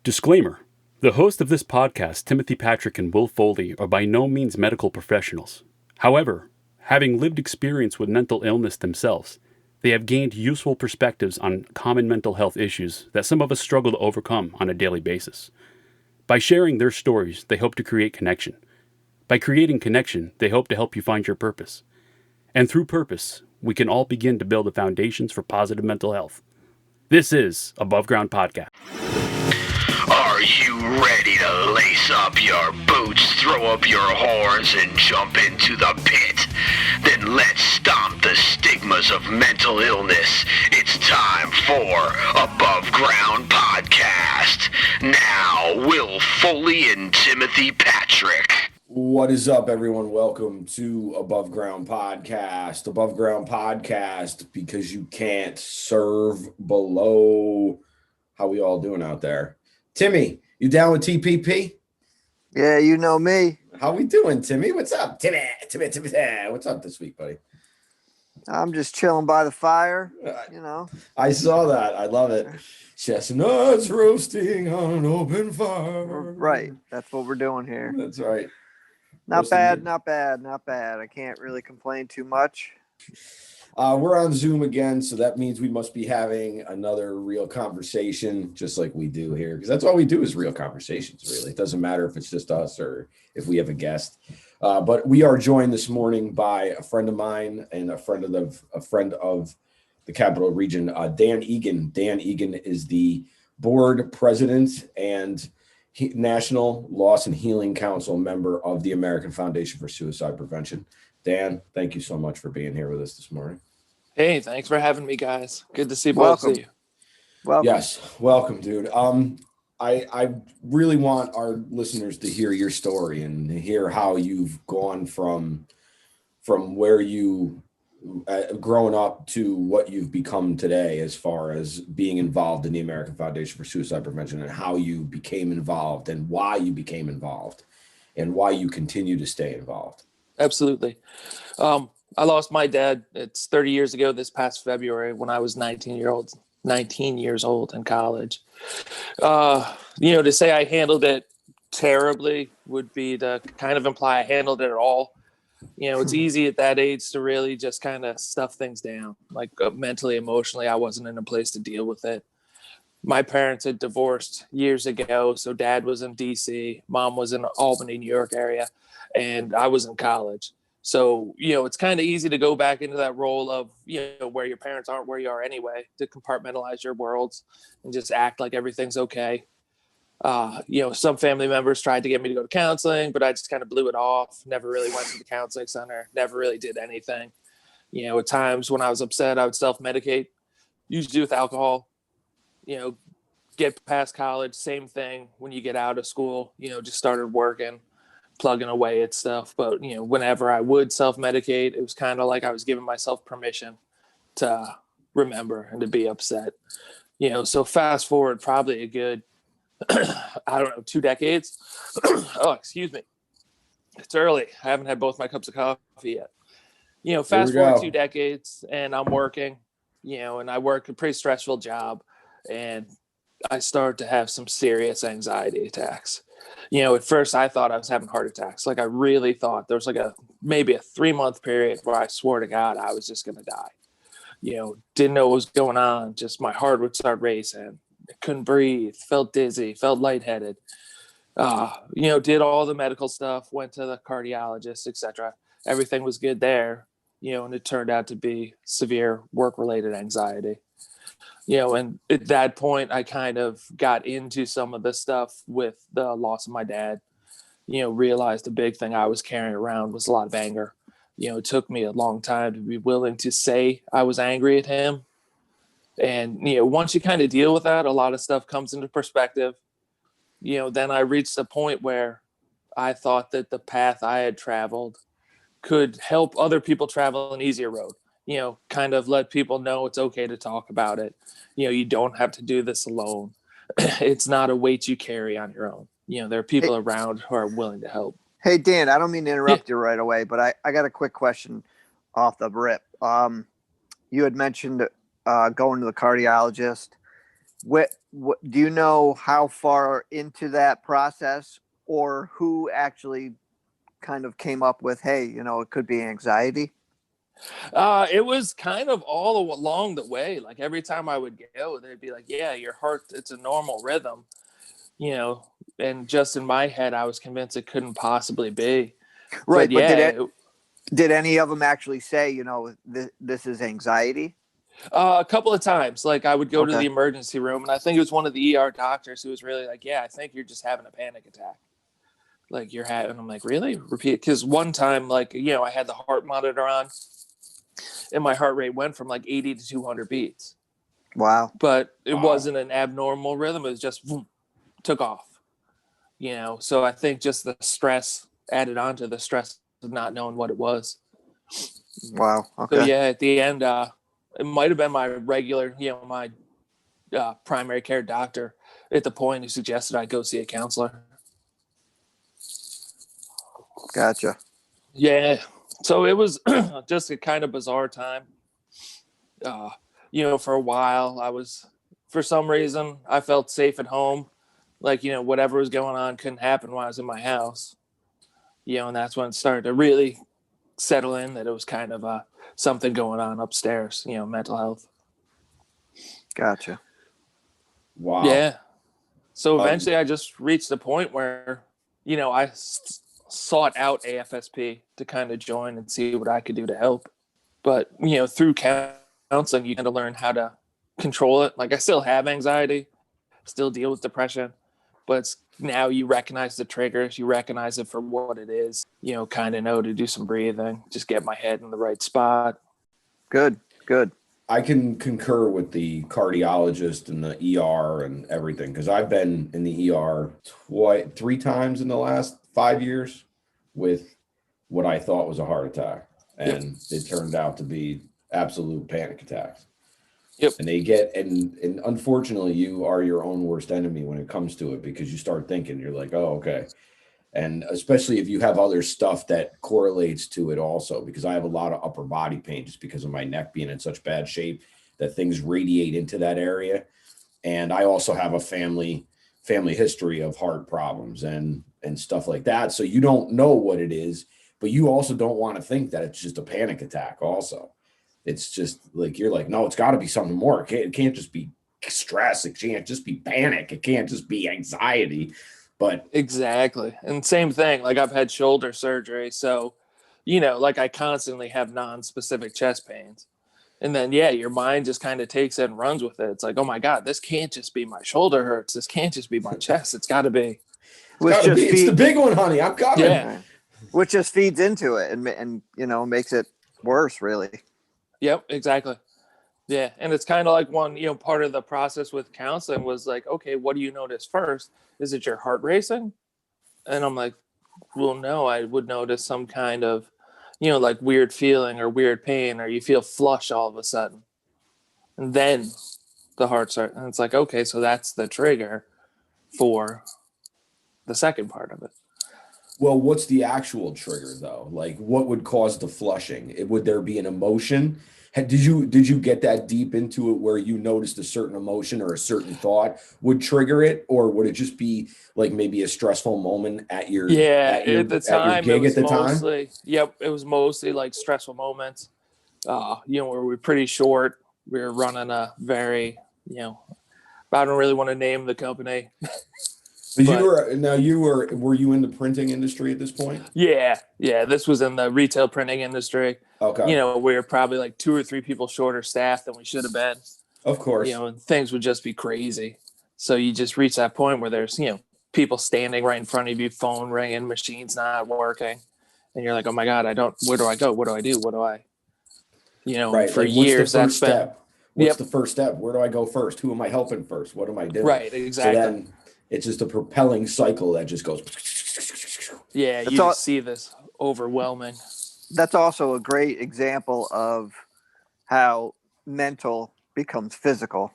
Disclaimer. The host of this podcast, Timothy Patrick and Will Foley, are by no means medical professionals. However, having lived experience with mental illness themselves, they have gained useful perspectives on common mental health issues that some of us struggle to overcome on a daily basis. By sharing their stories, they hope to create connection. By creating connection, they hope to help you find your purpose. And through purpose, we can all begin to build the foundations for positive mental health. This is Above Ground Podcast. Are you ready to lace up your boots, throw up your horns, and jump into the pit? Then let's stomp the stigmas of mental illness. It's time for Above Ground Podcast. Now, Will Foley and Timothy Patrick. What is up, everyone? Welcome to Above Ground Podcast. Above Ground Podcast, because you can't serve below. How we all doing out there? Timmy, you down with TPP? Yeah, you know me. How we doing, Timmy? What's up, Timmy? What's up this week, buddy? I'm just chilling by the fire, you know. I saw that. I love it. Chestnuts roasting on an open fire. Right. That's what we're doing here. That's right. Not bad. I can't really complain too much. We're on Zoom again, so that means we must be having another real conversation, just like we do here, because that's all we do is real conversations, really. It doesn't matter if it's just us or if we have a guest. But we are joined this morning by a friend of mine and a friend of the Capital Region, Dan Egan. Dan Egan is the board president and National Loss and Healing Council member of the American Foundation for Suicide Prevention. Dan, thank you so much for being here with us this morning. Hey, thanks for having me, guys. Good to see both of you. Welcome. Yes, welcome, dude. I really want our listeners to hear your story and hear how you've gone from where you grown up to what you've become today, as far as being involved in the American Foundation for Suicide Prevention, and how you became involved and why you became involved and why you continue to stay involved. Absolutely. I lost my dad. It's 30 years ago this past February when I was 19 years old in college. To say I handled it terribly would be to kind of imply I handled it at all. It's easy at that age to really just kind of stuff things down. Like mentally, emotionally, I wasn't in a place to deal with it. My parents had divorced years ago, so dad was in DC, mom was in Albany, New York area, and I was in college. So, it's kind of easy to go back into that role of, where your parents aren't where you are anyway, to compartmentalize your worlds and just act like everything's okay. Some family members tried to get me to go to counseling, but I just kind of blew it off. Never really went to the counseling center, never really did anything. At times when I was upset, I would self-medicate, usually with alcohol. Get past college, same thing. When you get out of school, just started working, plugging away at stuff. But, whenever I would self-medicate, it was kind of like I was giving myself permission to remember and to be upset. So fast forward probably a good, 2 decades. Oh, excuse me. It's early. I haven't had both my cups of coffee yet. Fast forward 2 decades and I'm working, and I work a pretty stressful job, and I started to have some serious anxiety attacks. At first I thought I was having heart attacks. Like I really thought there was maybe a 3-month period where I swore to God I was just going to die. Didn't know what was going on. Just my heart would start racing. I couldn't breathe, felt dizzy, felt lightheaded. Did all the medical stuff, went to the cardiologist, etc. Everything was good there, and it turned out to be severe work-related anxiety. And at that point, I kind of got into some of the stuff with the loss of my dad, realized the big thing I was carrying around was a lot of anger. It took me a long time to be willing to say I was angry at him. And, once you kind of deal with that, a lot of stuff comes into perspective. Then I reached a point where I thought that the path I had traveled could help other people travel an easier road. Kind of let people know it's okay to talk about it. You don't have to do this alone. It's not a weight you carry on your own. There are people around who are willing to help. Hey, Dan, I don't mean to interrupt you right away, but I got a quick question off the rip. You had mentioned going to the cardiologist. what do you know how far into that process, or who actually kind of came up with, hey, it could be anxiety? It was kind of all along the way. Like every time I would go, they'd be like, yeah, your heart, it's a normal rhythm, and just in my head, I was convinced it couldn't possibly be. Right. But yeah, did any of them actually say, this is anxiety? a couple of times, like I would go to Okay. the emergency room, and I think it was one of the ER doctors who was really like, yeah, I think you're just having a panic attack. Like you're having, I'm like, really? Repeat. Because one time, like, I had the heart monitor on, and my heart rate went from like 80 to 200 beats. Wow. But it wasn't an abnormal rhythm. It was just boom, took off, So I think just the stress added on to the stress of not knowing what it was. Wow. Okay. So yeah, at the end, it might have been my regular, my primary care doctor at the point who suggested I go see a counselor. Gotcha. Yeah. So it was just a kind of bizarre time. For a while, for some reason, I felt safe at home. Like, whatever was going on couldn't happen when I was in my house. And that's when it started to really settle in that it was kind of something going on upstairs, mental health. Gotcha. Wow. Yeah. So eventually I just reached the point where, I sought out AFSP to kind of join and see what I could do to help. But, through counseling, you kind of learn how to control it. Like I still have anxiety, still deal with depression, but now you recognize the triggers, you recognize it for what it is, kind of know to do some breathing, just get my head in the right spot. Good. I can concur with the cardiologist and the ER and everything, because I've been in the ER 3 times in the last 5 years with what I thought was a heart attack. And it turned out to be absolute panic attacks. Yep. And and unfortunately, you are your own worst enemy when it comes to it, because you start thinking, you're like, oh, okay. And especially if you have other stuff that correlates to it also, because I have a lot of upper body pain just because of my neck being in such bad shape that things radiate into that area. And I also have a family history of heart problems and stuff like that. So you don't know what it is, but you also don't want to think that it's just a panic attack also. It's just like, you're like, no, it's got to be something more. It can't just be stress. It can't just be panic. It can't just be anxiety. But exactly. And same thing, like I've had shoulder surgery. So, like I constantly have non-specific chest pains. And then, your mind just kind of takes it and runs with it. It's like, oh my God, this can't just be my shoulder hurts. This can't just be my chest. It's got to be. It's the big one, honey. I'm coming. Yeah. Which just feeds into it and makes it worse, really. Yep, exactly. Yeah. And it's kind of like one, part of the process with counseling was like, okay, what do you notice first? Is it your heart racing? And I'm like, well, no, I would notice some kind of, like weird feeling or weird pain, or you feel flush all of a sudden. And then the heart starts, and it's like, okay, so that's the trigger for the second part of it. Well, what's the actual trigger though? Like, what would cause the flushing? Would there be an emotion? Did you get that deep into it where you noticed a certain emotion or a certain thought would trigger it, or would it just be like maybe a stressful moment at your at the time gig it was at the mostly, time? Yep, it was mostly like stressful moments. Where we were pretty short. We were running a very, I don't really want to name the company. Were you in the printing industry at this point? Yeah. This was in the retail printing industry. Okay. We were probably like 2 or 3 people shorter staffed than we should have been. Of course. And things would just be crazy. So you just reach that point where there's, people standing right in front of you, phone ringing, machines not working. And you're like, oh my God, where do I go? What do I do? What do I, right. For like, years, what's the first step? What's Yep. the first step? Where do I go first? Who am I helping first? What am I doing? Right, exactly. So then it's just a propelling cycle that just goes. Yeah, you just see this overwhelming. That's also a great example of how mental becomes physical.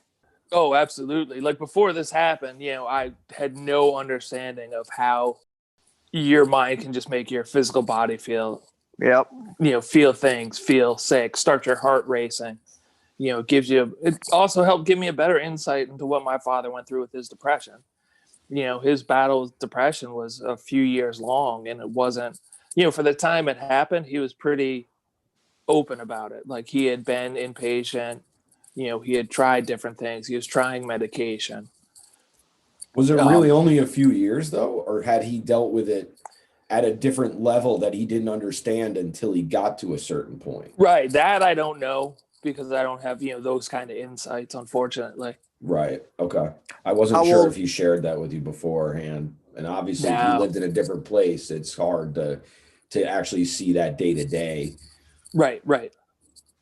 Oh, absolutely. Like before this happened, I had no understanding of how your mind can just make your physical body feel, Yep. feel things, feel sick, start your heart racing, it also helped give me a better insight into what my father went through with his depression. His battle with depression was a few years long, and it wasn't, for the time it happened, he was pretty open about it. Like, he had been inpatient, he had tried different things. He was trying medication. Was it really only a few years though, or had he dealt with it at a different level that he didn't understand until he got to a certain point? Right. That I don't know, because I don't have, those kind of insights, unfortunately. Right. Okay. I wasn't sure if he shared that with you beforehand. And obviously, if you lived in a different place, it's hard to actually see that day to day. Right.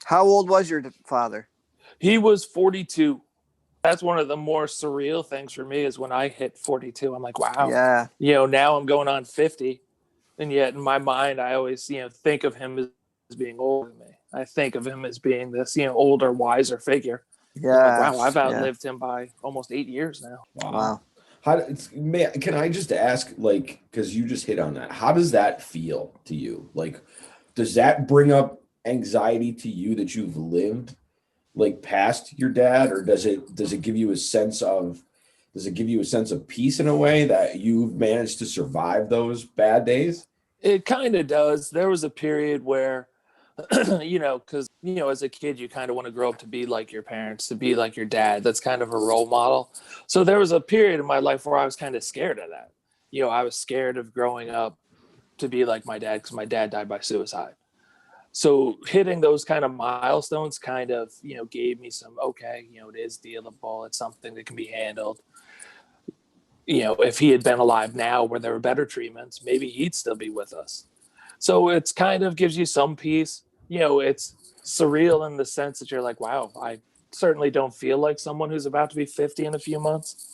How old was your father? He was 42. That's one of the more surreal things for me, is when I hit 42. I'm like, wow. Yeah. Now I'm going on 50. And yet in my mind, I always, think of him as being older than me. I think of him as being this, older, wiser figure. Yeah. Like, wow, I've outlived him by almost 8 years now. Wow. Can I just ask, like, because you just hit on that, how does that feel to you? Like, does that bring up anxiety to you that you've lived like past your dad, or does it give you a sense of peace in a way that you've managed to survive those bad days? It kind of does. There was a period where, because, as a kid, you kind of want to grow up to be like your parents, to be like your dad. That's kind of a role model. So there was a period in my life where I was kind of scared of that. I was scared of growing up to be like my dad, because my dad died by suicide. So hitting those kind of milestones kind of, gave me some, okay, it is dealable. It's something that can be handled. If he had been alive now, where there were better treatments, maybe he'd still be with us. So it's kind of gives you some peace. It's surreal in the sense that you're like, wow, I certainly don't feel like someone who's about to be 50 in a few months.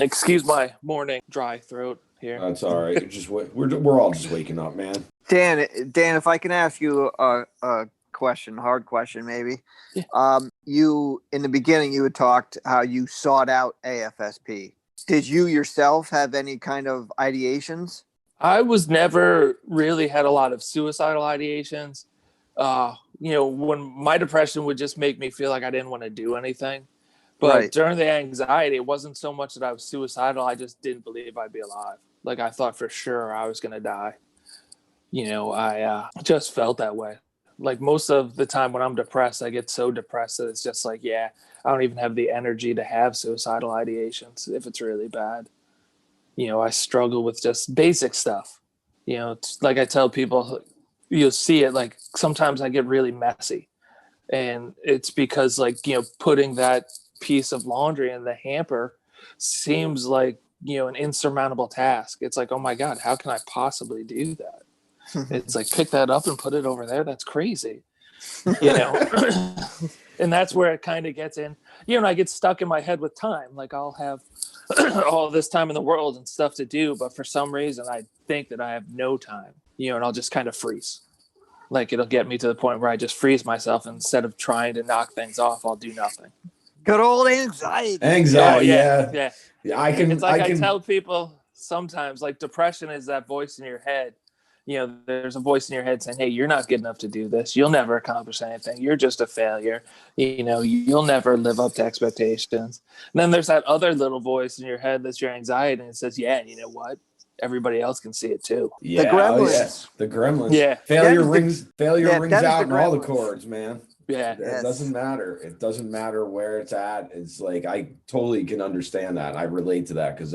Excuse my morning dry throat here. That's all right. We're all just waking up, man. Dan, if I can ask you a question, hard question, maybe. Yeah. You, in the beginning, you had talked how you sought out AFSP. Did you yourself have any kind of ideations? I was never really had a lot of suicidal ideations. When my depression would just make me feel like I didn't want to do anything. But during the anxiety, it wasn't so much that I was suicidal. I just didn't believe I'd be alive. Like, I thought for sure I was going to die. I just felt that way. Like, most of the time when I'm depressed, I get so depressed that it's just like, I don't even have the energy to have suicidal ideations if it's really bad. I struggle with just basic stuff. It's like I tell people, you'll see it, like, sometimes I get really messy. And it's because, like, putting that piece of laundry in the hamper seems like, an insurmountable task. It's like, oh my God, how can I possibly do that? It's like, pick that up and put it over there. That's crazy. And that's where it kind of gets in, I get stuck in my head with time. Like, I'll have all this time in the world and stuff to do, but for some reason I think that I have no time, and I'll just kind of freeze. Like, it'll get me to the point where I just freeze myself. Instead of trying to knock things off, I'll do nothing. Good old anxiety. Oh, yeah. I tell people sometimes, like, depression is that voice in your head. There's a voice in your head saying, hey, you're not good enough to do this. You'll never accomplish anything. You're just a failure. You'll never live up to expectations. And then there's that other little voice in your head that's your anxiety, and it says, yeah, you know what? Everybody else can see it too. Yeah, the Gremlins. The Gremlins. Yeah. Failure rings out in all the chords, man. Yeah. It doesn't matter. It doesn't matter where it's at. It's like, I totally can understand that. I relate to that, because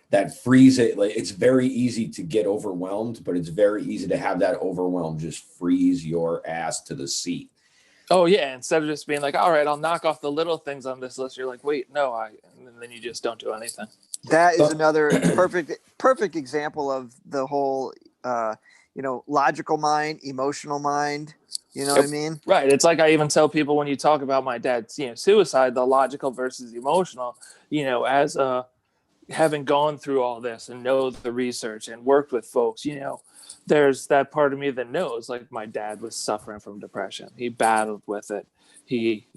that freeze it. Like, it's very easy to get overwhelmed, but it's very easy to have that overwhelm just freeze your ass to the seat. Oh yeah. Instead of just being like, all right, I'll knock off the little things on this list. You're like, wait, no, and then you just don't do anything. That is another perfect example of the whole, logical mind, emotional mind. You know what I mean? Right. It's like, I even tell people, when you talk about my dad's, suicide, the logical versus emotional, as having gone through all this and know the research and worked with folks, there's that part of me that knows, like, my dad was suffering from depression. He battled with it. He,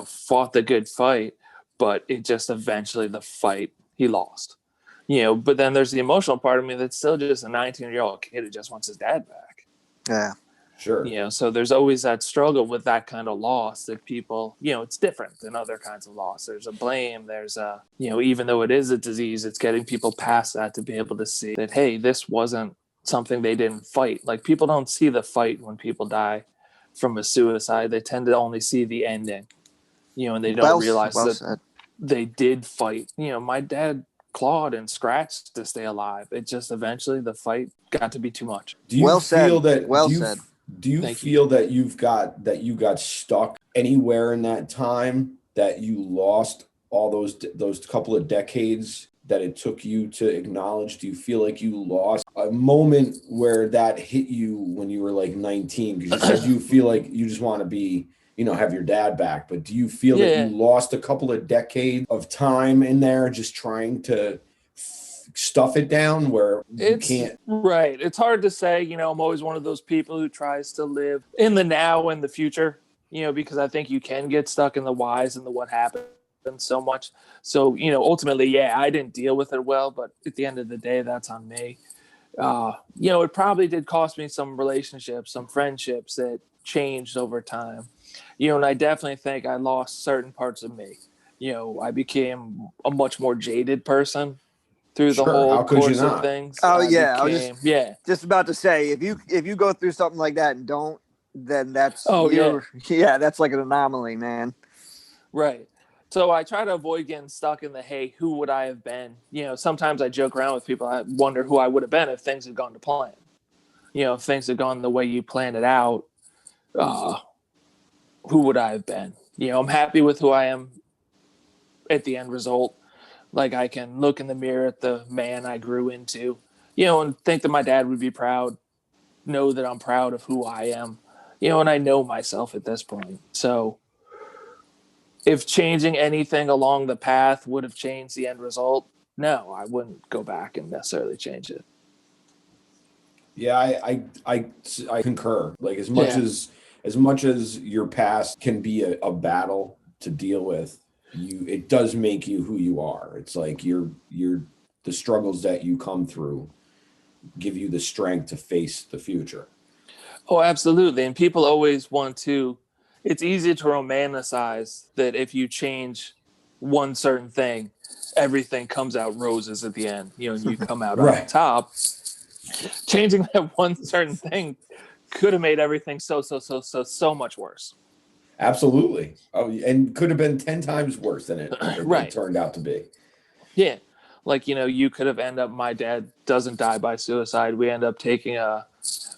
fought the good fight, but it just eventually, the fight, he lost. But then there's the emotional part of me that's still just a 19-year-old kid who just wants his dad back. Yeah. Sure. So there's always that struggle with that kind of loss that people, it's different than other kinds of loss. There's a blame, there's a, even though it is a disease, it's getting people past that to be able to see that, hey, this wasn't something they didn't fight. Like, people don't see the fight when people die from a suicide. They tend to only see the ending, and they don't realize that said. they did fight. My dad clawed and scratched to stay alive. It just eventually the fight got to be too much. Do you feel that? Said. Do you feel that you got stuck anywhere in that time, that you lost all those couple of decades that it took you to acknowledge? Do you feel like you lost a moment where that hit you when you were like 19? Because you said you feel like you just want to be, have your dad back. But do you feel that you lost a couple of decades of time in there just trying to stuff it down where you can't? Right. It's hard to say. I'm always one of those people who tries to live in the now and the future, because I think you can get stuck in the whys and the what happened so much. So, ultimately, I didn't deal with it well, but at the end of the day, that's on me. It probably did cost me some relationships, some friendships that changed over time. And I definitely think I lost certain parts of me. I became a much more jaded person through the whole course of things. Oh, I was just about to say, if you go through something like that and don't, then that's that's like an anomaly, man. Right. So I try to avoid getting stuck in the, hey, who would I have been? Sometimes I joke around with people. I wonder who I would have been if things had gone to plan. If things had gone the way you planned it out, who would I have been? I'm happy with who I am at the end result. Like, I can look in the mirror at the man I grew into, and think that my dad would be proud, know that I'm proud of who I am, and I know myself at this point. So if changing anything along the path would have changed the end result, no, I wouldn't go back and necessarily change it. Yeah, I concur. Like, as much as your past can be a battle to deal with, it does make you who you are. It's like the struggles that you come through give you the strength to face the future. Oh, absolutely. And people always want to, it's easy to romanticize that if you change one certain thing, everything comes out roses at the end, and you come out on top. Changing that one certain thing could have made everything so much worse. Absolutely. Oh, and could have been 10 times worse than it turned out to be. Yeah. Like, you could have ended up, my dad doesn't die by suicide. We end up taking a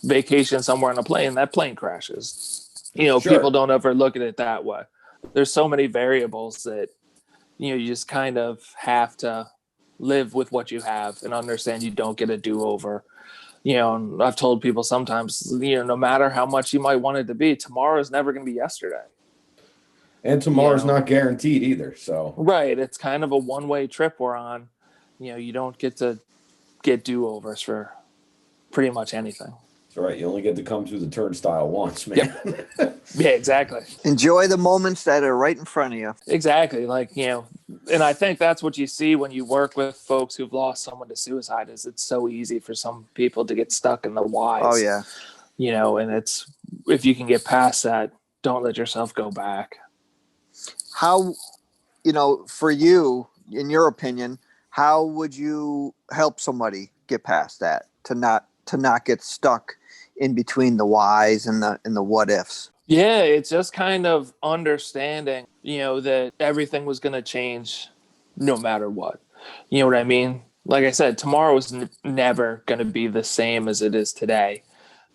vacation somewhere on a plane. That plane crashes. People don't ever look at it that way. There's so many variables that, you just kind of have to live with what you have and understand you don't get a do-over. And I've told people sometimes, no matter how much you might want it to be, tomorrow is never going to be yesterday. And tomorrow's not guaranteed either. So right. It's kind of a one-way trip we're on. You don't get to get do-overs for pretty much anything. That's right. You only get to come through the turnstile once, man. Yep. Yeah, exactly. Enjoy the moments that are right in front of you. Exactly. Like, and I think that's what you see when you work with folks who've lost someone to suicide, is it's so easy for some people to get stuck in the whys. Oh, yeah. And it's, if you can get past that, don't let yourself go back. How, for you, in your opinion, how would you help somebody get past that, to not get stuck in between the whys and the what ifs? Yeah, it's just kind of understanding, that everything was going to change no matter what. You know what I mean? Like I said, tomorrow is never going to be the same as it is today.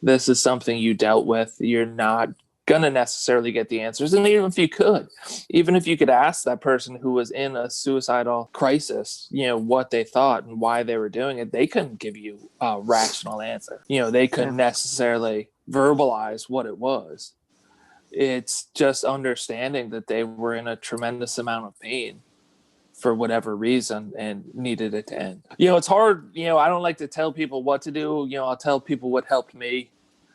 This is something you dealt with. You're not going to necessarily get the answers. And even if you could ask that person who was in a suicidal crisis, what they thought and why they were doing it, they couldn't give you a rational answer. They couldn't necessarily verbalize what it was. It's just understanding that they were in a tremendous amount of pain for whatever reason and needed it to end. It's hard. I don't like to tell people what to do. I'll tell people what helped me.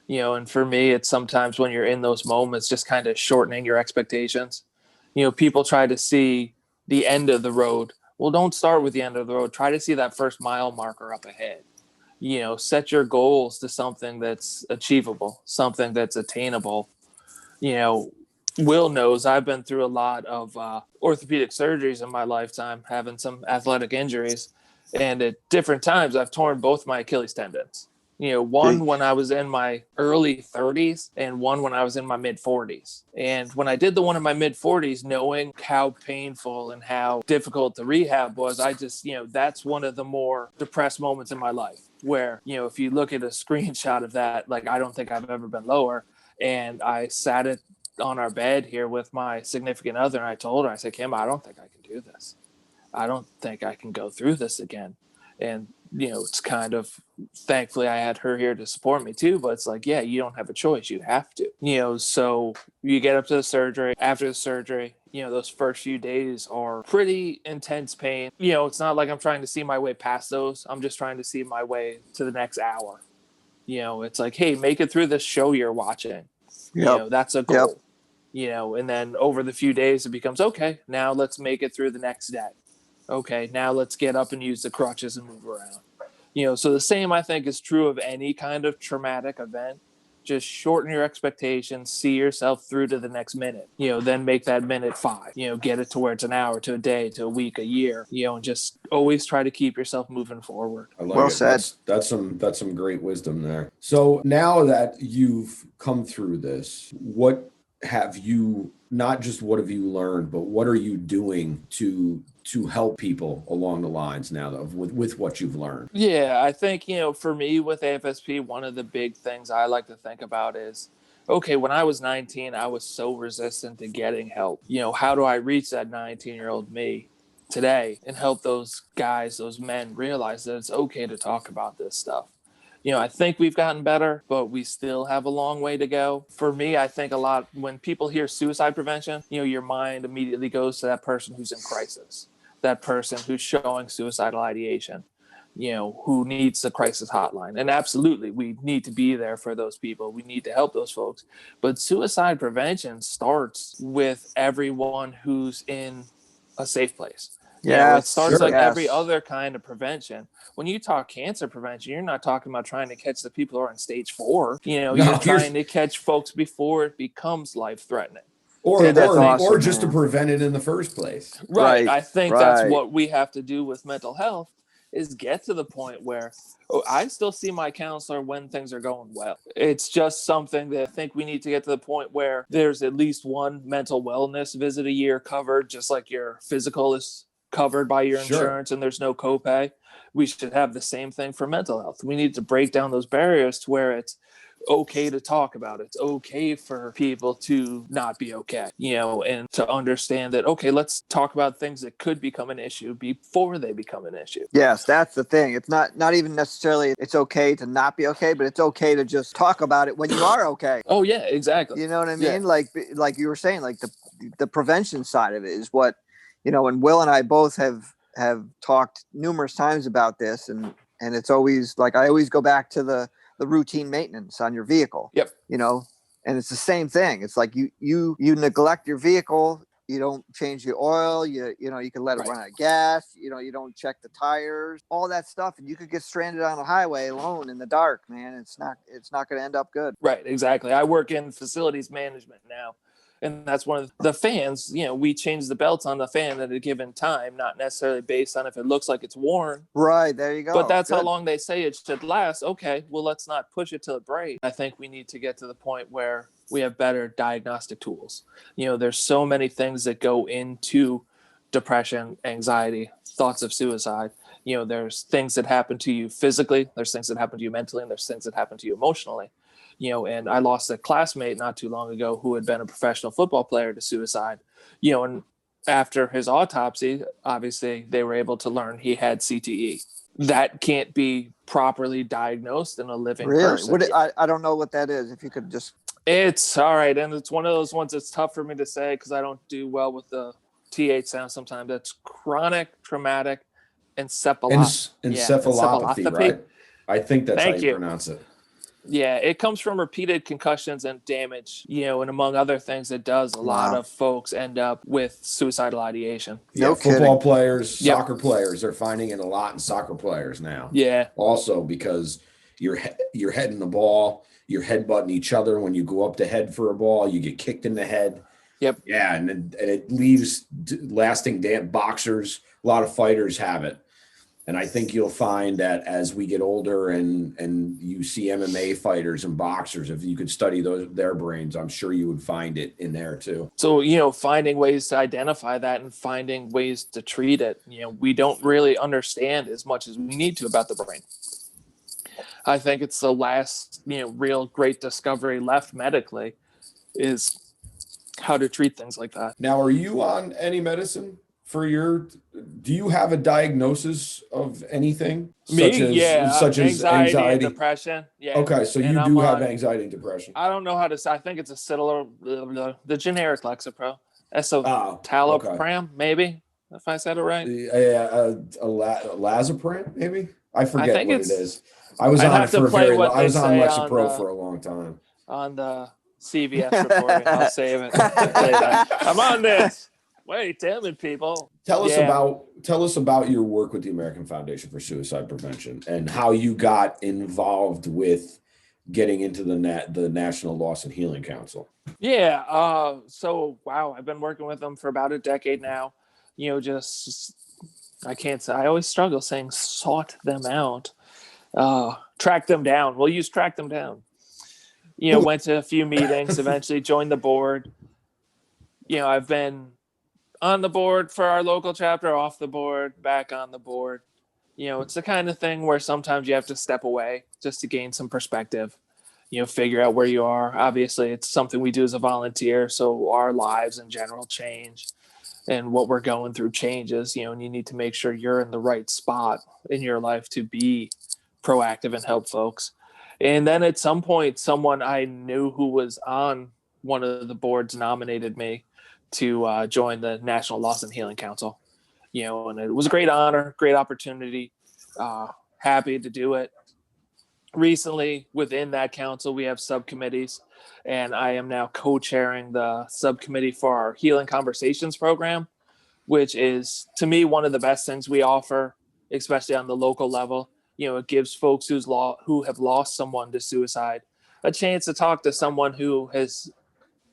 And for me, it's sometimes when you're in those moments, just kind of shortening your expectations. People try to see the end of the road. Well, don't start with the end of the road. Try to see that first mile marker up ahead. set your goals to something that's achievable, something that's attainable. Will knows I've been through a lot of orthopedic surgeries in my lifetime, having some athletic injuries. And at different times, I've torn both my Achilles tendons. One when I was in my early 30s and one when I was in my mid 40s. And when I did the one in my mid 40s, knowing how painful and how difficult the rehab was, I just, that's one of the more depressed moments in my life where, if you look at a screenshot of that, like, I don't think I've ever been lower. And I sat on our bed here with my significant other, and I told her, I said, Kim, I don't think I can do this. I don't think I can go through this again. And, it's kind of, thankfully I had her here to support me too, but it's like, yeah, you don't have a choice. You have to, so you get up to the surgery. After the surgery, those first few days are pretty intense pain. It's not like I'm trying to see my way past those. I'm just trying to see my way to the next hour. It's like, hey, make it through this show you're watching. That's a goal. And then over the few days, it becomes, okay, now let's make it through the next day. Okay, now let's get up and use the crutches and move around. So the same, I think, is true of any kind of traumatic event. Just shorten your expectations, see yourself through to the next minute, then make that minute 5, get it to where it's an hour, to a day, to a week, a year, and just always try to keep yourself moving forward. I like well it. said. That's some great wisdom there. So now that you've come through this, what have you learned, but what are you doing to help people along the lines now with what you've learned? Yeah, I think, for me with AFSP, one of the big things I like to think about is, okay, when I was 19, I was so resistant to getting help. How do I reach that 19-year-old me today and help those guys, those men realize that it's okay to talk about this stuff? I think we've gotten better, but we still have a long way to go. For me, I think a lot when people hear suicide prevention, your mind immediately goes to that person who's in crisis, that person who's showing suicidal ideation, who needs the crisis hotline. And absolutely, we need to be there for those people. We need to help those folks. But suicide prevention starts with everyone who's in a safe place. It starts like every other kind of prevention. When you talk cancer prevention, you're not talking about trying to catch the people who are on stage 4. You're trying to catch folks before it becomes life-threatening. Or just to prevent it in the first place. Right. I think that's what we have to do with mental health, is get to the point where I still see my counselor when things are going well. It's just something that I think we need to get to the point where there's at least one mental wellness visit a year covered, just like your physical is covered by your insurance and there's no copay. We should have the same thing for mental health. We need to break down those barriers to where it's okay to talk about it. It's okay for people to not be okay, and to understand that, okay, let's talk about things that could become an issue before they become an issue. Yes, that's the thing. It's not even necessarily it's okay to not be okay, but it's okay to just talk about it when you are okay. Oh yeah, exactly. You know what I mean? Yeah. Like you were saying, like the prevention side of it is what, and Will and I both have talked numerous times about this, and it's always like, I always go back to the routine maintenance on your vehicle. Yep. And it's the same thing. It's like you neglect your vehicle, you don't change the oil, you can let it run out of gas, you don't check the tires, all that stuff, and you could get stranded on a highway alone in the dark, man. It's not going to end up good. Right, exactly. I work in facilities management now. And that's one of the fans, we change the belts on the fan at a given time, not necessarily based on if it looks like it's worn. Right, there you go. But that's how long they say it should last. Okay, well, let's not push it till it breaks. I think we need to get to the point where we have better diagnostic tools. There's so many things that go into depression, anxiety, thoughts of suicide. There's things that happen to you physically, there's things that happen to you mentally, and there's things that happen to you emotionally. And I lost a classmate not too long ago who had been a professional football player to suicide, and after his autopsy, obviously they were able to learn he had CTE. That can't be properly diagnosed in a living person. I don't know what that is. If you could just. It's all right. And it's one of those ones that's tough for me to say because I don't do well with the TH sound sometimes. That's chronic traumatic encephalopathy. Encephalopathy, right? I think that's how you pronounce it. Yeah, it comes from repeated concussions and damage, and among other things, it does. A lot of folks end up with suicidal ideation. Yeah, football players, Yep. soccer players, they're finding it a lot in soccer players now. Yeah. Also because you're heading the ball, you're headbutting each other. When you go up to head for a ball, you get kicked in the head. Yep. Yeah, and it leaves lasting damage. Boxers, a lot of fighters have it. And I think you'll find that as we get older and you see MMA fighters and boxers, if you could study their brains, I'm sure you would find it in there too. So, finding ways to identify that and finding ways to treat it. We don't really understand as much as we need to about the brain. I think it's the last, real great discovery left medically is how to treat things like that. Now, are you on any medicine do you have a diagnosis of anything? Such as anxiety and depression. Yeah. Okay, so you do have anxiety and depression. I don't know how to say. I think it's the generic Lexapro. Escitalopram, maybe, if I said it right. Lazopram, maybe? I forget what it is. I was on Lexapro for a long time. On the CVS reporting. I'll save it. I'm on this. Wait, damn it, people. Tell us about your work with the American Foundation for Suicide Prevention and how you got involved with getting into the National Loss and Healing Council. Yeah. I've been working with them for about a decade now. I always struggle saying sought them out. Track them down. We'll use track them down. Went to a few meetings, eventually joined the board. I've been on the board for our local chapter, off the board, back on the board. It's the kind of thing where sometimes you have to step away just to gain some perspective, figure out where you are. Obviously, it's something we do as a volunteer, so our lives in general change and what we're going through changes, and you need to make sure you're in the right spot in your life to be proactive and help folks. And then at some point, someone I knew who was on one of the boards nominated me to join the National Loss and Healing Council, and it was a great honor, great opportunity. Happy to do it. Recently, within that council, we have subcommittees, and I am now co-chairing the subcommittee for our Healing Conversations program, which is, to me, one of the best things we offer, especially on the local level. It gives folks who have lost someone to suicide a chance to talk to someone who has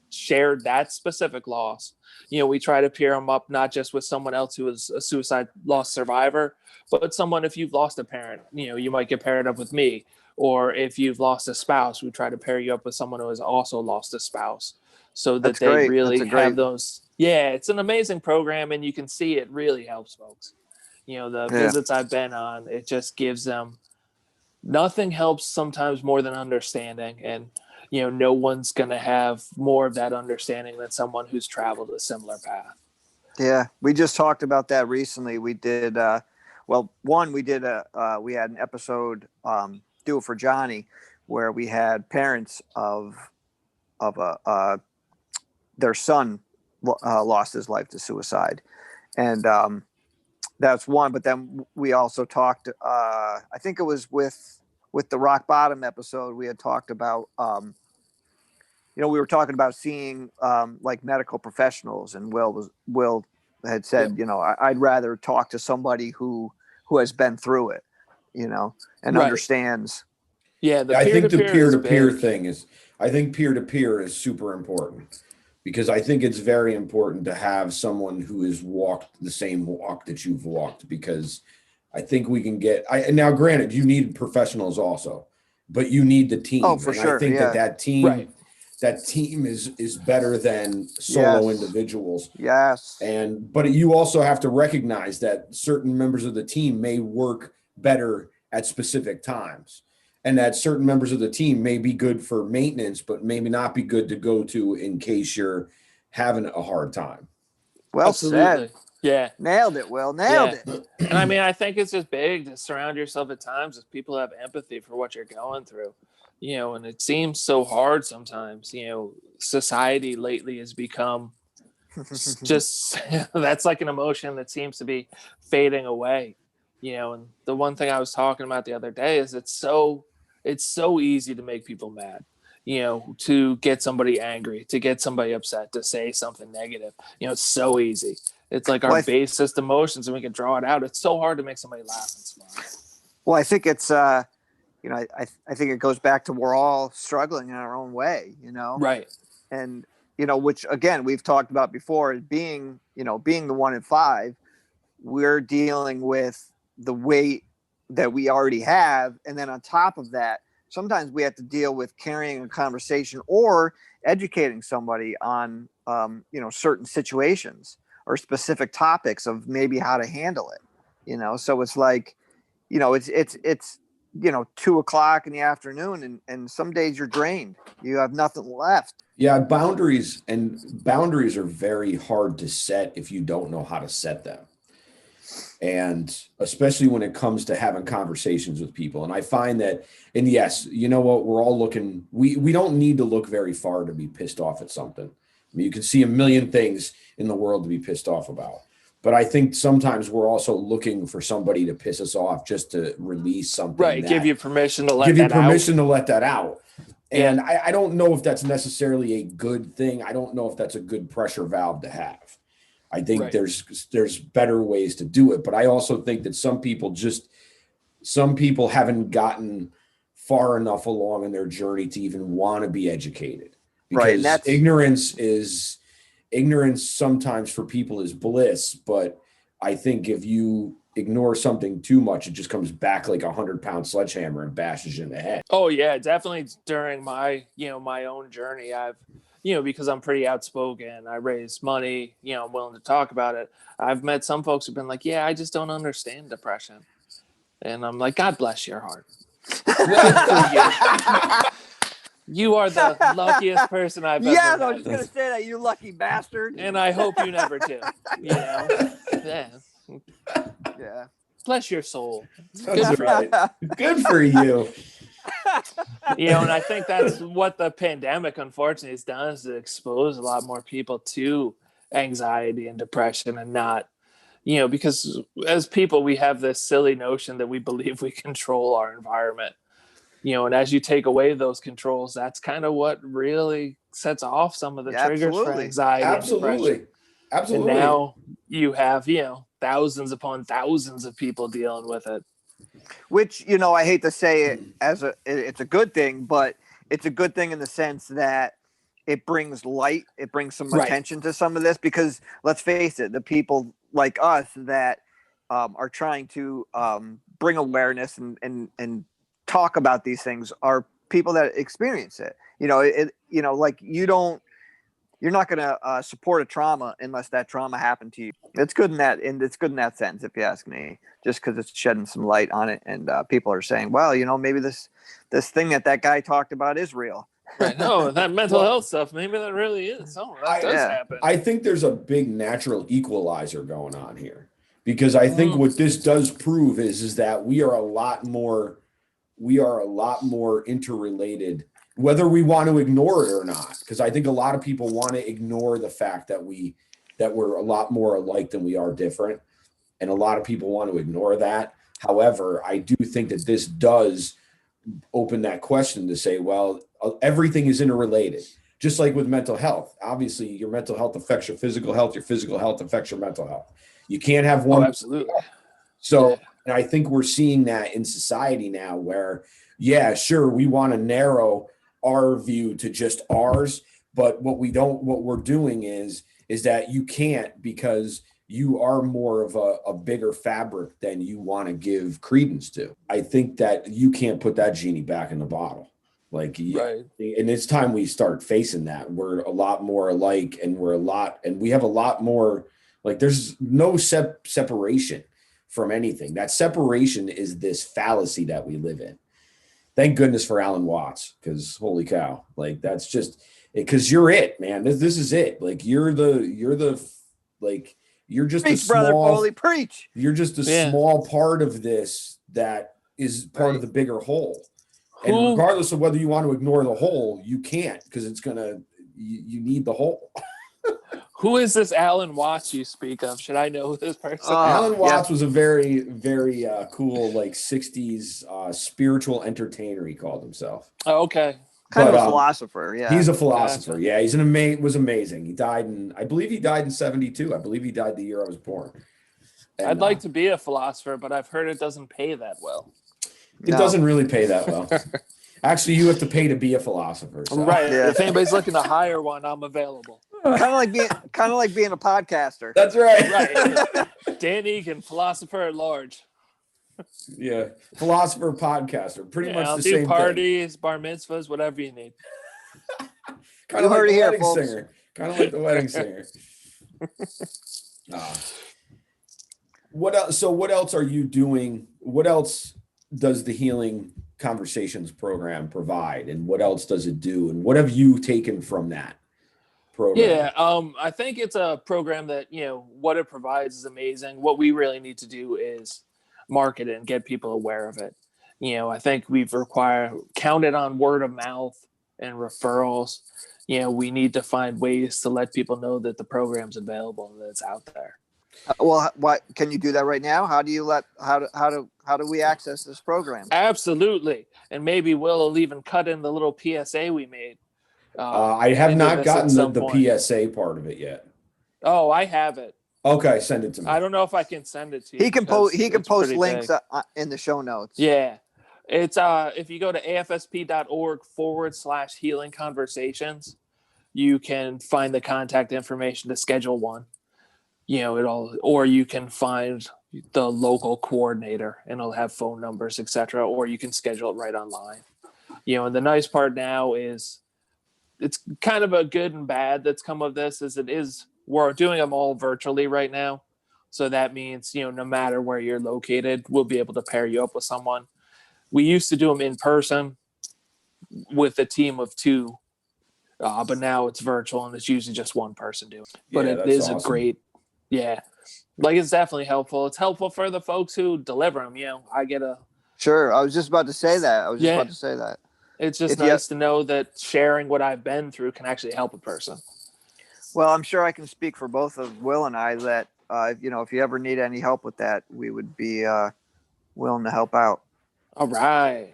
shared that specific loss. We try to pair them up not just with someone else who is a suicide loss survivor, but someone, if you've lost a parent, you might get paired up with me. Or if you've lost a spouse, we try to pair you up with someone who has also lost a spouse, so that they really have those. Yeah, it's an amazing program, and you can see it really helps folks. Visits I've been on, it just gives them, nothing helps sometimes more than understanding. And no one's going to have more of that understanding than someone who's traveled a similar path. Yeah, we just talked about that recently. We did, we had an episode, Do It For Johnny, where we had parents of their son lost his life to suicide. And that's one. But then we also talked, I think it was with the Rock Bottom episode, we had talked about, we were talking about seeing like medical professionals, and Will had said, I'd rather talk to somebody who has been through it, and understands. Yeah. I think the peer-to-peer thing is, I think peer-to-peer is super important, because I think it's very important to have someone who has walked the same walk that you've walked, because I think we can now granted, you need professionals also, but you need the team. Oh, for sure. I think that team, right. That team is better than solo individuals. Yes. But you also have to recognize that certain members of the team may work better at specific times, and that certain members of the team may be good for maintenance, but maybe not be good to go to in case you're having a hard time. Well said. Yeah. Nailed it, Will. Nailed it. And I think it's just big to surround yourself at times with people who have empathy for what you're going through. And it seems so hard sometimes. Society lately has become just, that's like an emotion that seems to be fading away. And the one thing I was talking about the other day is it's it's so easy to make people mad, to get somebody angry, to get somebody upset, to say something negative. It's so easy. It's like our basest emotions, and we can draw it out. It's so hard to make somebody laugh and smile. Well, I think it's, I think it goes back to we're all struggling in our own way, Right. And, which again, we've talked about before, being the 1 in 5, we're dealing with the weight that we already have. And then on top of that, sometimes we have to deal with carrying a conversation or educating somebody on, certain situations or specific topics of maybe how to handle it, so it's like, it's 2:00 in the afternoon and some days you're drained. You have nothing left. Yeah, boundaries are very hard to set if you don't know how to set them. And especially when it comes to having conversations with people. And I find that, and yes, you know what, we're all looking, we don't need to look very far to be pissed off at something. I mean, you can see a million things in the world to be pissed off about. But I think sometimes we're also looking for somebody to piss us off just to release something. Right, give you permission to let that out. And I don't know if that's necessarily a good thing. I don't know if that's a good pressure valve to have. I think there's better ways to do it. But I also think that some people haven't gotten far enough along in their journey to even want to be educated. Because ignorance sometimes for people is bliss. But I think if you ignore something too much, it just comes back like 100-pound sledgehammer and bashes you in the head. Oh yeah, definitely during my own journey, I've because I'm pretty outspoken, I raise money, I'm willing to talk about it. I've met some folks who've been like, yeah, I just don't understand depression. And I'm like, God bless your heart. You are the luckiest person I've ever met. Yeah, I was going to say that, you lucky bastard. And I hope you never do. Yeah. Bless your soul. That's right. Good for you. And I think that's what the pandemic unfortunately has done, is to expose a lot more people to anxiety and depression, and not, because as people, we have this silly notion that we believe we control our environment, and as you take away those controls, that's kind of what really sets off some of the triggers for anxiety. Absolutely. And now you have, thousands upon thousands of people dealing with it. Which, I hate to say it it's a good thing, but it's a good thing in the sense that it brings light, it brings some attention to some of this, because let's face it, the people like us that are trying to bring awareness and talk about these things are people that experience it. Like you're not going to support a trauma unless that trauma happened to you. It's good in that sense, if you ask me, just because it's shedding some light on it, and people are saying, well, maybe this thing that guy talked about is real. Right. No, that mental health stuff, maybe that really is. Oh, that does happen. I think there's a big natural equalizer going on here, because I think what this does prove is that we are a lot more interrelated, whether we want to ignore it or not. Because I think a lot of people want to ignore the fact that we're a lot more alike than we are different. And a lot of people want to ignore that. However, I do think that this does open that question to say, well, everything is interrelated. Just like with mental health. Obviously, your mental health affects your physical health affects your mental health. You can't have one. Oh, absolutely. So, and I think we're seeing that in society now where, yeah, sure, we want to narrow our view to just ours, but what we're doing is that you can't, because you are more of a bigger fabric than you want to give credence to. I think that you can't put that genie back in the bottle. And it's time we start facing that. We're a lot more alike, and we have a lot more, there's no separation from anything. That separation is this fallacy that we live in. Thank goodness for Alan Watts, because holy cow, that's just because you're it, man. This is it. You're just preach, a small, brother Foley, preach. You're just a small part of this that is part of the bigger whole. And regardless of whether you want to ignore the whole, you can't, because it's you need the whole. Who is this Alan Watts you speak of? Should I know this person? Alan Watts was a very, very cool, like 60s spiritual entertainer, he called himself. Oh, okay. Kind of a philosopher, yeah. He's a philosopher. Gotcha. Yeah, was amazing. He died I believe he died in 72. I believe he died the year I was born. And, I'd like to be a philosopher, but I've heard it doesn't pay that well. It doesn't really pay that well. Actually, you have to pay to be a philosopher. So. Right. Yeah. If anybody's looking to hire one, I'm available. Kind of like being a podcaster. That's right. Right. Dan Egan, philosopher at large. Yeah, philosopher podcaster, pretty much I'll the do same parties, bar mitzvahs, whatever you need. Kind of like heard it the here, wedding folks. singer. Kind of like the wedding singer. What else? So what else are you doing? What else does the Healing Conversations program provide, and what else does it do? And what have you taken from that program? Yeah, I think it's a program that, what it provides is amazing. What we really need to do is market it and get people aware of it. I think we've counted on word of mouth and referrals. We need to find ways to let people know that the program's available and that it's out there. Well, what can you do that right now? How do we access this program? Absolutely. And maybe we'll even cut in the little PSA we made. I have not gotten the PSA part of it yet. Oh, I have it. Okay, send it to me. I don't know if I can send it to you. He can post links in the show notes. Yeah. It's if you go to afsp.org/healing conversations, you can find the contact information to schedule one. Or you can find the local coordinator and it'll have phone numbers, etc. Or you can schedule it right online. And the nice part now is it's kind of a good and bad that's come of this we're doing them all virtually right now. So that means, no matter where you're located, we'll be able to pair you up with someone. We used to do them in person with a team of two, but now it's virtual and it's usually just one person doing it. But it is awesome. A great, it's definitely helpful. It's helpful for the folks who deliver them. Sure. I was just about to say that. It's just nice to know that sharing what I've been through can actually help a person. Well, I'm sure I can speak for both of Will and I that, if you ever need any help with that, we would be willing to help out. All right.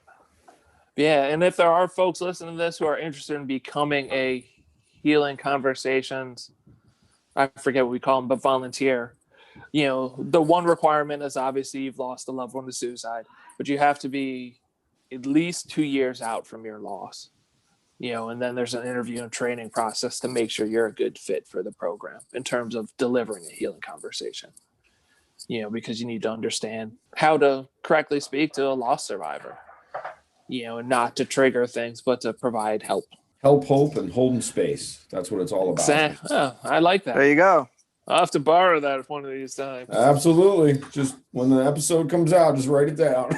Yeah. And if there are folks listening to this who are interested in becoming a Healing Conversations, I forget what we call them, but volunteer, the one requirement is obviously you've lost a loved one to suicide, but you have to be at least 2 years out from your loss. And then there's an interview and training process to make sure you're a good fit for the program in terms of delivering a healing conversation, because you need to understand how to correctly speak to a loss survivor, and not to trigger things, but to provide help. Help, hope, and holding space. That's what it's all about. Oh, I like that. There you go. I'll have to borrow that one of these times. Absolutely. Just when the episode comes out, just write it down.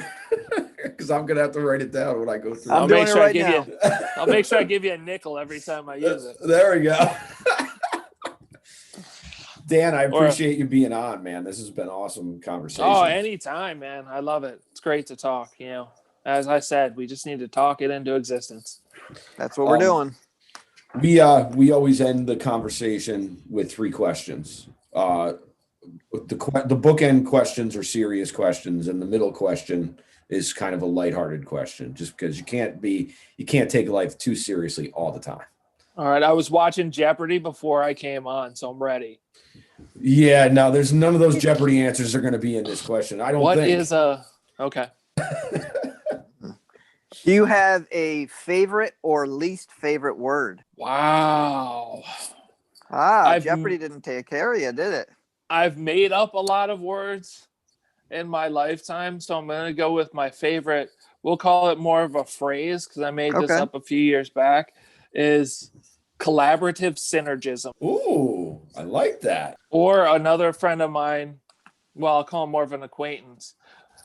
Because I'm gonna have to write it down when I go through. I'll make sure I give you a nickel every time I use it. There we go. Dan, I appreciate you being on, man. This has been awesome conversation. Oh, anytime, man. I love it. It's great to talk. As I said, we just need to talk it into existence. That's what we're doing. We always end the conversation with 3 questions. The bookend questions are serious questions, and the middle question is kind of a lighthearted question, just because you can't take life too seriously all the time. All right. I was watching Jeopardy before I came on, so I'm ready. Yeah, no, there's none of those Jeopardy answers are going to be in this question. I don't think. What is okay. Do you have a favorite or least favorite word? Wow. Jeopardy didn't take care of you, did it? I've made up a lot of words in my lifetime, so I'm going to go with my favorite. We'll call it more of a phrase because I made this up a few years back, is collaborative synergism. Ooh, I like that. Or another friend of mine, well, I'll call him more of an acquaintance,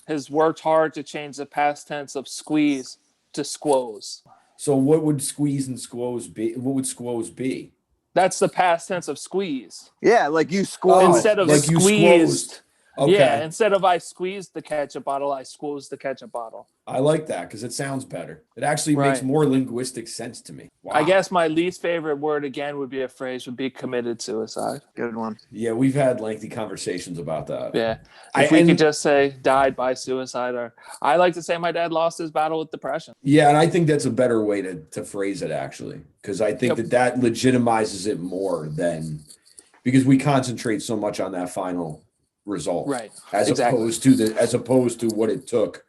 has worked hard to change the past tense of squeeze to squoze. So what would squeeze and squoze be? What would squoze be? That's the past tense of squeeze. Yeah, like you squoze. Instead of like squeezed. Okay. instead of I squeezed the ketchup bottle, I squoze the ketchup bottle. I like that because it sounds better. It actually makes Right. more linguistic sense to me. Wow. I guess my least favorite word again would be a phrase would be committed suicide. Good one. Yeah, we've had lengthy conversations about that. Yeah. If we could just say died by suicide, or I like to say my dad lost his battle with depression. Yeah, and I think that's a better way to phrase it actually, because I think that legitimizes it more than because we concentrate so much on that final result, Right? As opposed to what it took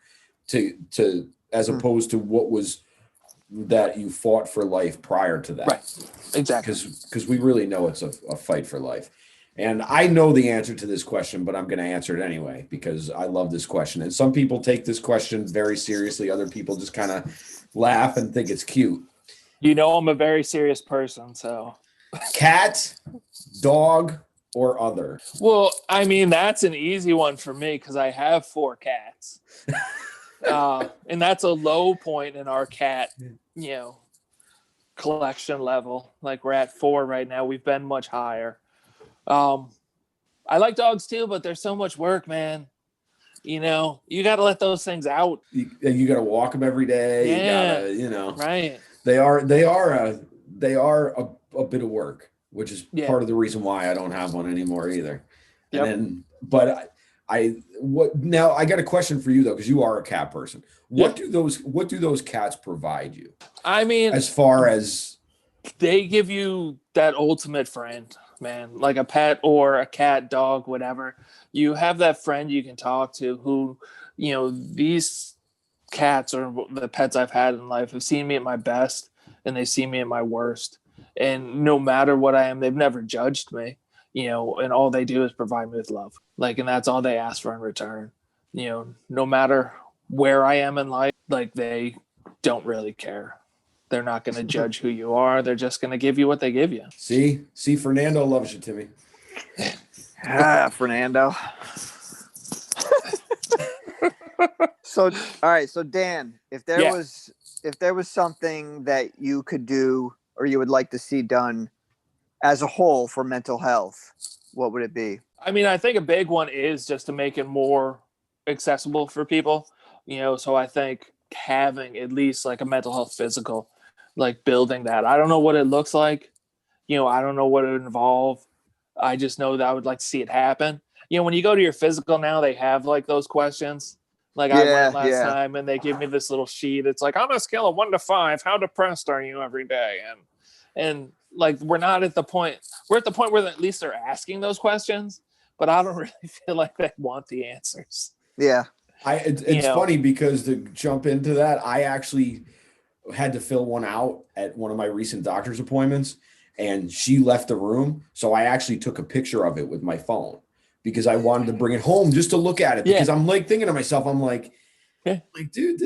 to as opposed to what was that you fought for life prior to that, Right? Exactly. Because we really know it's a fight for life. And I know the answer to this question, but I'm going to answer it anyway because I love this question. And some people take this question very seriously. Other people just kind of laugh and think it's cute. You know, I'm a very serious person, so. Cat, dog, or other? Well, I mean, that's an easy one for me because I have 4 cats. And that's a low point in our cat, collection level. Like we're at 4 right now. We've been much higher. I like dogs too, but there's so much work, man. You got to let those things out. You got to walk them every day. Yeah. You got to, Right. They are a bit of work, which is part of the reason why I don't have one anymore either. Yep. And then, but now I got a question for you though, because you are a cat person. What do those cats provide you? I mean, as far as they give you that ultimate friend, man, like a pet or a cat, dog, whatever. You have that friend you can talk to who, these cats or the pets I've had in life have seen me at my best and they see me at my worst. And no matter what I am, they've never judged me, and all they do is provide me with love. Like, and that's all they ask for in return. No matter where I am in life, like they don't really care. They're not going to judge who you are. They're just going to give you what they give you. See, Fernando loves you, Timmy. Fernando. So, all right. So Dan, if there was something that you could do or you would like to see done as a whole for mental health, what would it be? I mean, I think a big one is just to make it more accessible for people, so I think having at least like a mental health physical, like building that. I don't know what it looks like. I don't know what it would involve. I just know that I would like to see it happen. When you go to your physical now, they have like those questions. Like I went last time and they give me this little sheet. It's like, on a scale of 1 to 5, how depressed are you every day? And like, we're at the point where at least they're asking those questions, but I don't really feel like they want the answers. Yeah. It's funny because to jump into that, I actually had to fill one out at one of my recent doctor's appointments and she left the room. So I actually took a picture of it with my phone because I wanted to bring it home just to look at it because I'm like thinking to myself, I'm like, dude,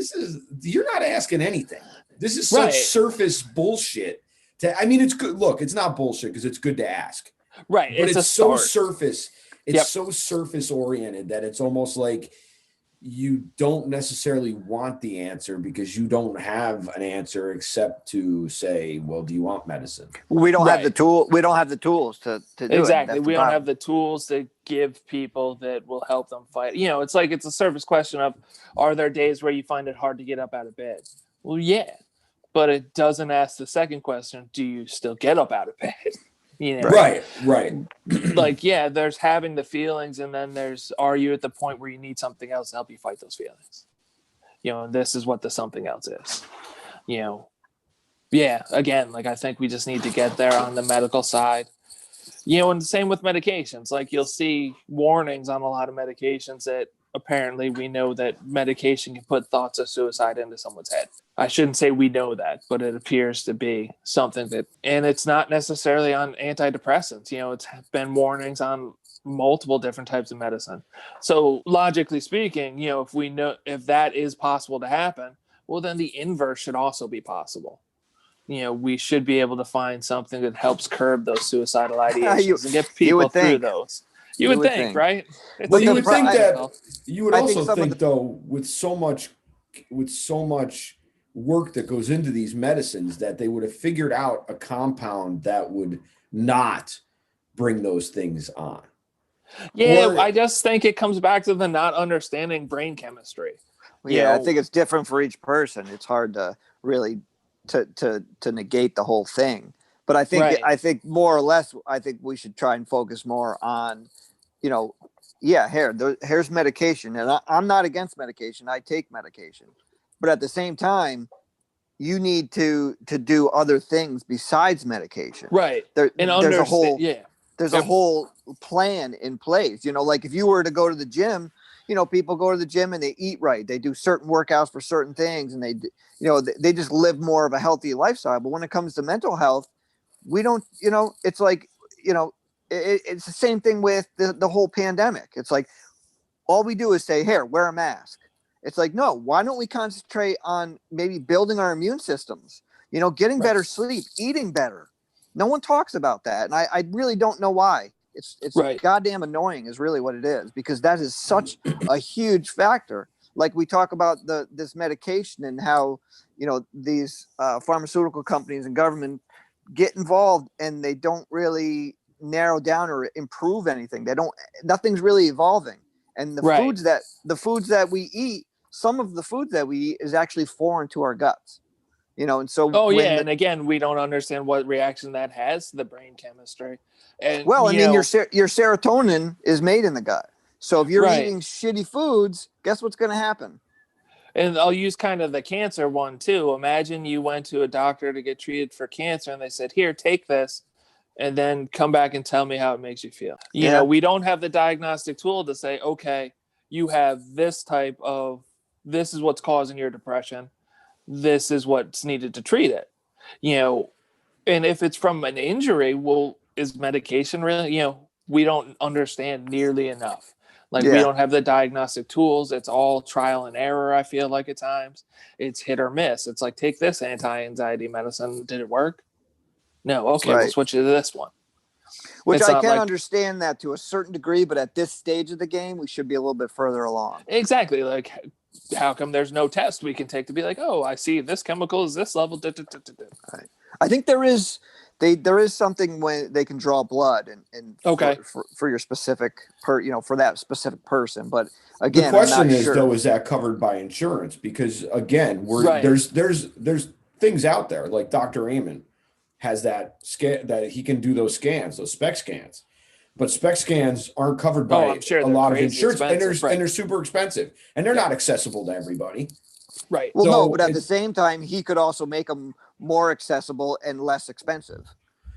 you're not asking anything. This is such surface bullshit. It's good. Look, it's not bullshit because it's good to ask. Right. But it's so surface. It's so surface oriented that it's almost like you don't necessarily want the answer because you don't have an answer except to say, well, do you want medicine? We don't have the tool. We don't have the tools to do it. Exactly. We don't have the tools to give people that will help them fight. It's like, it's a surface question of, are there days where you find it hard to get up out of bed? Well, yeah, but it doesn't ask the second question. Do you still get up out of bed? Right. Like, there's having the feelings, and then are you at the point where you need something else to help you fight those feelings? And this is what the something else is. Again, like I think we just need to get there on the medical side. And the same with medications. Like you'll see warnings on a lot of medications that apparently we know that medication can put thoughts of suicide into someone's head. I shouldn't say we know that, but it appears to be something and it's not necessarily on antidepressants. It's been warnings on multiple different types of medicine. So logically speaking, if we know if that is possible to happen, well, then the inverse should also be possible. We should be able to find something that helps curb those suicidal ideations and get people through those. You would think, right? But you would think that you would also think though, with so much work that goes into these medicines, that they would have figured out a compound that would not bring those things on. Yeah, Or I just think it comes back to the not understanding brain chemistry. Yeah, I think it's different for each person. It's hard to really to negate the whole thing. But Right. I think more or less, I think we should try and focus more on, you know, yeah, here's medication, and I'm not against medication. I take medication, but at the same time, you need to do other things besides medication. Right. And There's a understand. whole Yeah. there's a whole plan in place. You know, like if you were to go to the gym, you know, people go to the gym and they eat right. They do certain workouts for certain things, and they just live more of a healthy lifestyle. But when it comes to mental health, we don't, it's like, it's the same thing with the whole pandemic. It's like, all we do is say, here, wear a mask. It's like, no, why don't we concentrate on maybe building our immune systems, getting better sleep, eating better. No one talks about that. And I really don't know why. It's Right. goddamn annoying is really what it is, because that is such a huge factor. Like we talk about this medication and how, these pharmaceutical companies and government get involved and they don't really narrow down or improve anything. Nothing's really evolving. And the Right. foods that we eat, some of the foods that we eat is actually foreign to our guts, and so. Oh yeah. And again, we don't understand what reaction that has to the brain chemistry. And Well, I mean, your serotonin is made in the gut. So if you're Right. eating shitty foods, guess what's going to happen? And I'll use kind of the cancer one too. Imagine you went to a doctor to get treated for cancer and they said, here, take this, and then come back and tell me how it makes you feel. We don't have the diagnostic tool to say, okay, you have this is what's causing your depression. This is what's needed to treat it. And if it's from an injury, well, is medication really, we don't understand nearly enough. Like we don't have the diagnostic tools. It's all trial and error. I feel like at times it's hit or miss. It's like, take this anti-anxiety medicine. Did it work? No. Okay. We'll switch you to this one. Which I can understand that to a certain degree, but at this stage of the game, we should be a little bit further along. Exactly. Like, how come there's no test we can take to be like, oh, I see this chemical is this level. Right. I think there is something when they can draw blood and for your specific for that specific person. But again, the question is though, is that covered by insurance? Because again, there's things out there like Dr. Egan has that he can do those scans, those spec scans. But spec scans aren't covered by a lot of insurance, and they're super expensive, and they're not accessible to everybody. Right. Well, no, but at the same time, he could also make them more accessible and less expensive.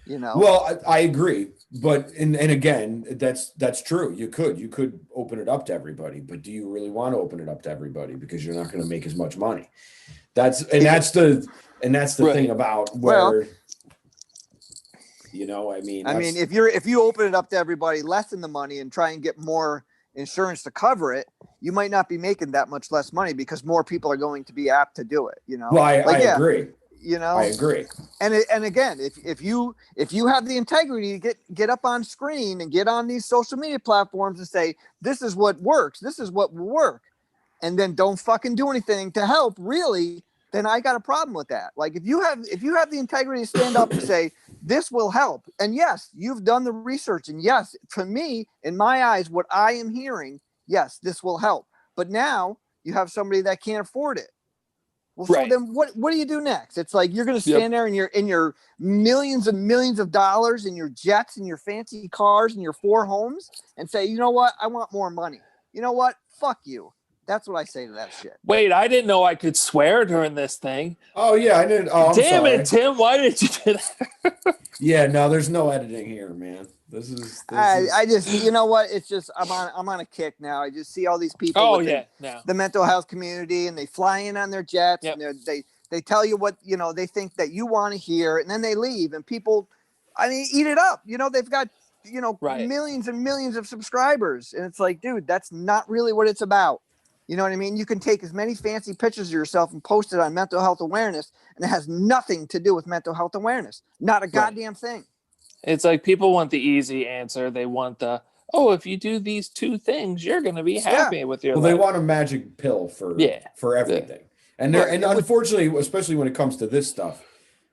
Well, I agree, but and again, that's true. You could open it up to everybody, but do you really want to open it up to everybody? Because you're not going to make as much money. That's the thing about where. I mean, if you open it up to everybody, lessen the money and try and get more insurance to cover it, you might not be making that much less money because more people are going to be apt to do it. Well, I agree. I agree. And again, if you have the integrity to get up on screen and get on these social media platforms and say, this is what works, this is what will work, and then don't fucking do anything to help, really, then I got a problem with that. Like if you have the integrity to stand up and say, this will help. And yes, you've done the research. And yes, for me, in my eyes, what I am hearing, yes, this will help. But now you have somebody that can't afford it. Well, so then what do you do next? It's like you're going to stand there in your millions and millions of dollars in your jets and your fancy cars and your 4 homes and say, you know what? I want more money. You know what? Fuck you. That's what I say to that shit. Wait, I didn't know I could swear during this thing. Oh yeah, I didn't. Oh, damn it, Tim! Why did you do that? Yeah, no, there's no editing here, man. This is. I just, you know what? It's just I'm on a kick now. I just see all these people. The mental health community, and they fly in on their jets, and they tell you what they think that you want to hear, and then they leave, and people, eat it up. They've got millions and millions of subscribers, and it's like, dude, that's not really what it's about. You know what I mean? You can take as many fancy pictures of yourself and post it on mental health awareness, and it has nothing to do with mental health awareness. Not a goddamn thing. It's like people want the easy answer. They want if you do these 2 things, you're going to be happy with your life. They want a magic pill for everything. And unfortunately, especially when it comes to this stuff,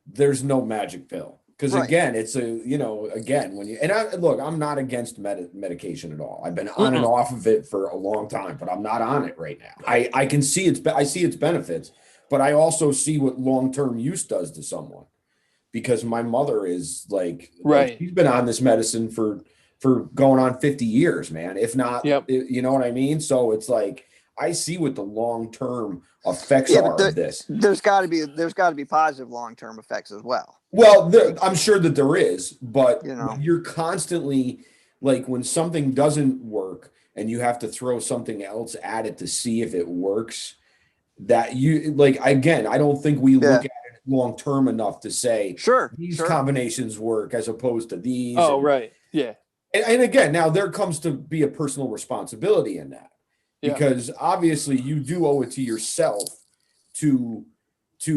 there's no magic pill. Because Right. again, it's again, when you, and I'm not against medication at all. I've been on and off of it for a long time, but I'm not on it right now. I can see I see its benefits, but I also see what long-term use does to someone, because my mother is like she's been on this medicine for going on 50 years, man. If not, you know what I mean? So it's like, I see what the long-term effects are of this. There's got to be positive long-term effects as well. Well, I'm sure that there is, but you're constantly, like, when something doesn't work and you have to throw something else at it to see if it works, that you, like, again, I don't think we look at it long-term enough to say, these combinations work as opposed to these. Oh, right. Yeah. And again, now there comes to be a personal responsibility in that, because obviously you do owe it to yourself to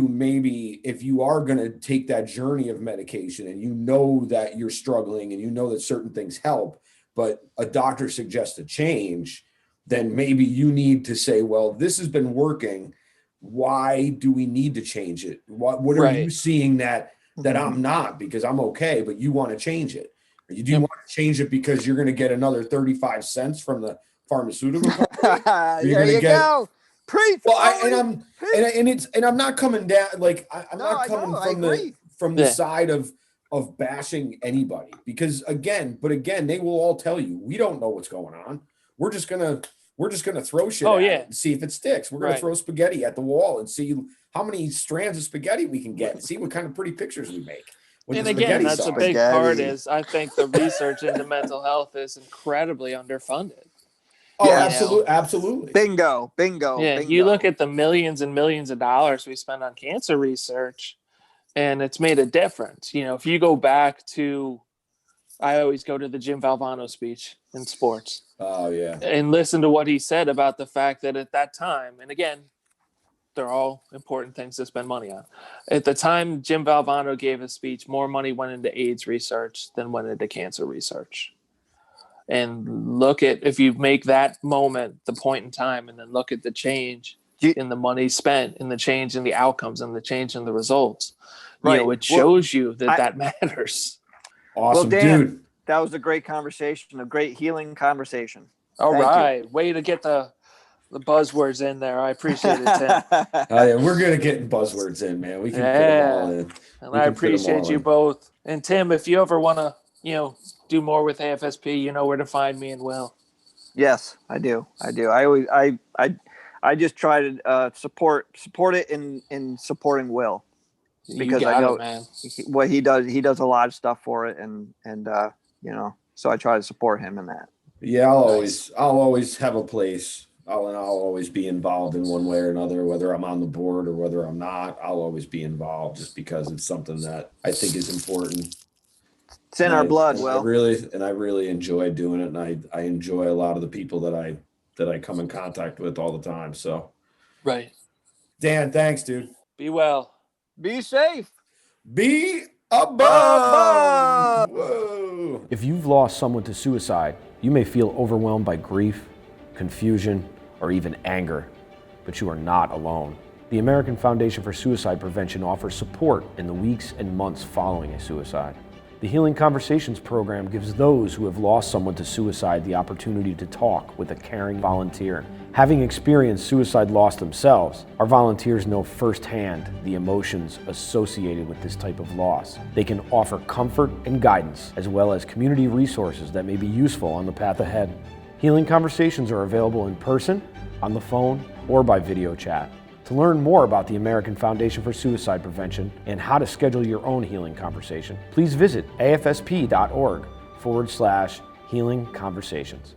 maybe, if you are going to take that journey of medication and you know that you're struggling and you know that certain things help, but a doctor suggests a change, then maybe you need to say, well, this has been working. Why do we need to change it? What are you seeing that I'm not, because I'm okay, but you want to change it? Or do you want to change it because you're going to get another 35 cents from the pharmaceutical company? There you go. Preach. Well, I'm not coming down, like, I'm not coming from the side of bashing anybody, because again, they will all tell you, we don't know what's going on. We're just gonna throw shit at it and see if it sticks. We're gonna throw spaghetti at the wall and see how many strands of spaghetti we can get and see what kind of pretty pictures we make. And again, that's a big part, is I think the research into mental health is incredibly underfunded. Oh, absolutely. Bingo. Yeah, you look at the millions and millions of dollars we spend on cancer research, and it's made a difference. If you go back to, I always go to the Jim Valvano speech in sports. Oh, yeah. And listen to what he said about the fact that at that time, and again, they're all important things to spend money on. At the time Jim Valvano gave his speech, more money went into AIDS research than went into cancer research. And look at, if you make that moment the point in time, and then look at the change in the money spent, and the change in the outcomes, and the change in the results, it shows you that matters. Awesome, well, Dan, dude. That was a great conversation, a great healing conversation. All right. Way to get the buzzwords in there. I appreciate it, Tim. We're good at getting buzzwords in, man. We can put them all in. And I appreciate you both. And Tim, if you ever want to, do more with AFSP, you know where to find me and Will. Yes, I do. I just try to support it in supporting Will, because I know what he does. He does a lot of stuff for it, and so I try to support him in that. Yeah, I'll always have a place. I'll always be involved in one way or another, whether I'm on the board or whether I'm not. I'll always be involved, just because it's something that I think is important. It's in our blood, Will. I really enjoy doing it, and I enjoy a lot of the people that I come in contact with all the time. So, right, Dan, thanks, dude. Be well. Be safe. Be above. Whoa. If you've lost someone to suicide, you may feel overwhelmed by grief, confusion, or even anger, but you are not alone. The American Foundation for Suicide Prevention offers support in the weeks and months following a suicide. The Healing Conversations program gives those who have lost someone to suicide the opportunity to talk with a caring volunteer. Having experienced suicide loss themselves, our volunteers know firsthand the emotions associated with this type of loss. They can offer comfort and guidance, as well as community resources that may be useful on the path ahead. Healing Conversations are available in person, on the phone, or by video chat. To learn more about the American Foundation for Suicide Prevention and how to schedule your own healing conversation, please visit afsp.org/healing conversations.